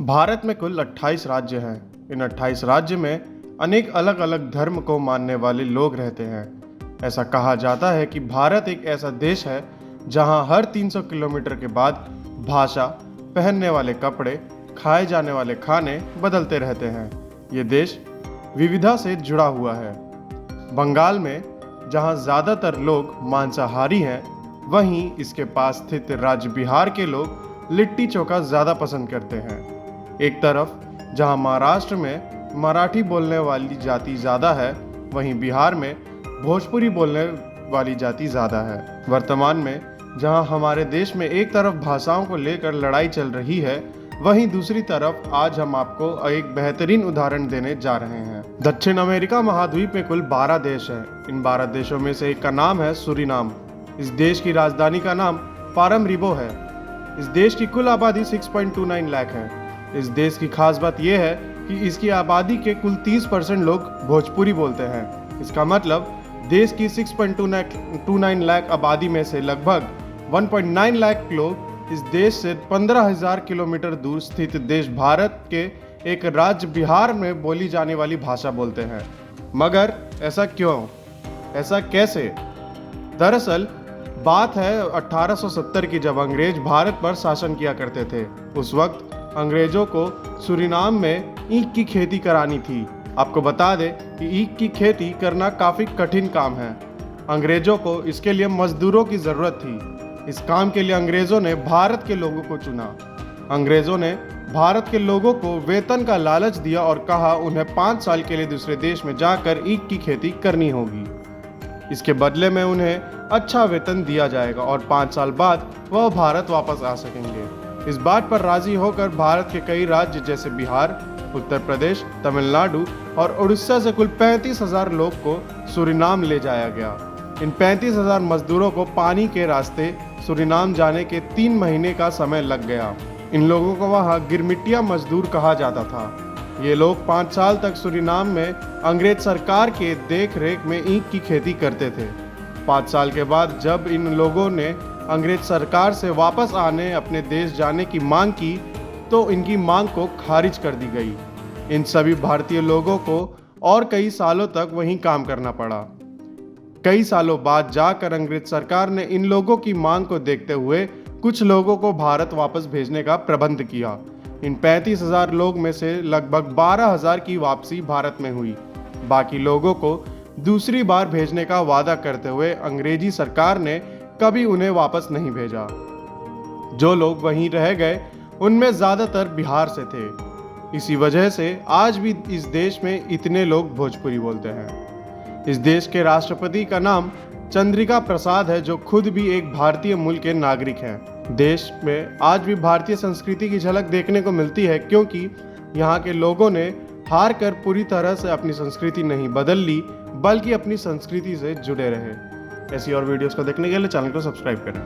भारत में कुल 28 राज्य हैं। इन 28 राज्य में अनेक अलग अलग धर्म को मानने वाले लोग रहते हैं। ऐसा कहा जाता है कि भारत एक ऐसा देश है जहां हर 300 किलोमीटर के बाद भाषा, पहनने वाले कपड़े, खाए जाने वाले खाने बदलते रहते हैं। ये देश विविधता से जुड़ा हुआ है। बंगाल में जहां ज़्यादातर लोग मांसाहारी हैं, वहीं इसके पास स्थित राज्य बिहार के लोग लिट्टी चोखा ज़्यादा पसंद करते हैं। एक तरफ जहां महाराष्ट्र में मराठी बोलने वाली जाति ज़्यादा है, वहीं बिहार में भोजपुरी बोलने वाली जाति ज़्यादा है। वर्तमान में जहां हमारे देश में एक तरफ भाषाओं को लेकर लड़ाई चल रही है, वहीं दूसरी तरफ आज हम आपको एक बेहतरीन उदाहरण देने जा रहे हैं। दक्षिण अमेरिका महाद्वीप में कुल 12 देश हैं। इन 12 देशों में से एक का नाम है सूरीनाम। इस देश की राजधानी का नाम पारामरिबो है। इस देश की कुल आबादी 6.29 लाख है। इस देश की खास बात यह है कि इसकी आबादी के कुल 30% लोग भोजपुरी बोलते हैं। इसका मतलब देश की 6.29 लाख आबादी में से लगभग 1.9 लाख लोग इस देश से 15,000 किलोमीटर दूर स्थित देश भारत के एक राज्य बिहार में बोली जाने वाली भाषा बोलते हैं। मगर ऐसा क्यों? ऐसा कैसे? दरअसल बात है 1870 की, जब अंग्रेज भारत पर शासन किया करते थे। उस वक्त अंग्रेजों को सूरीनाम में ईख की खेती करानी थी। आपको बता दें कि ईख की खेती करना काफ़ी कठिन काम है। अंग्रेजों को इसके लिए मजदूरों की ज़रूरत थी। इस काम के लिए अंग्रेज़ों ने भारत के लोगों को चुना। अंग्रेज़ों ने भारत के लोगों को वेतन का लालच दिया और कहा उन्हें 5 साल के लिए दूसरे देश में जाकर ईख की खेती करनी होगी। इसके बदले में उन्हें अच्छा वेतन दिया जाएगा और 5 साल बाद वह भारत वापस आ सकेंगे। इस बात पर राजी होकर भारत के कई राज्य जैसे बिहार, उत्तर प्रदेश, तमिलनाडु और उड़ीसा से कुल 35,000 लोग को सूरीनाम ले जाया गया। इन 35,000 मजदूरों को पानी के रास्ते सूरीनाम जाने के 3 महीने का समय लग गया। इन लोगों को वहाँ गिरमिटिया मजदूर कहा जाता था। ये लोग 5 साल तक सूरीनाम में अंग्रेज सरकार के देख रेख में ईख की खेती करते थे। 5 साल के बाद जब इन लोगों ने अंग्रेज सरकार से वापस आने अपने देश जाने की मांग की, तो इनकी मांग को खारिज कर दी गई। इन सभी भारतीय लोगों को और कई सालों तक वहीं काम करना पड़ा। कई सालों बाद जाकर अंग्रेज सरकार ने इन लोगों की मांग को देखते हुए कुछ लोगों को भारत वापस भेजने का प्रबंध किया। इन 35,000 लोग में से लगभग 12,000 की वापसी भारत में हुई। बाकी लोगों को दूसरी बार भेजने का वादा करते हुए अंग्रेजी सरकार ने कभी उन्हें वापस नहीं भेजा। जो लोग वहीं रह गए उनमें ज़्यादातर बिहार से थे। इसी वजह से आज भी इस देश में इतने लोग भोजपुरी बोलते हैं। इस देश के राष्ट्रपति का नाम चंद्रिका प्रसाद है, जो खुद भी एक भारतीय मूल के नागरिक हैं। देश में आज भी भारतीय संस्कृति की झलक देखने को मिलती है, क्योंकि यहाँ के लोगों ने हार कर पूरी तरह से अपनी संस्कृति नहीं बदल ली, बल्कि अपनी संस्कृति से जुड़े रहे। ऐसी और वीडियोस को देखने के लिए चैनल को सब्सक्राइब करें।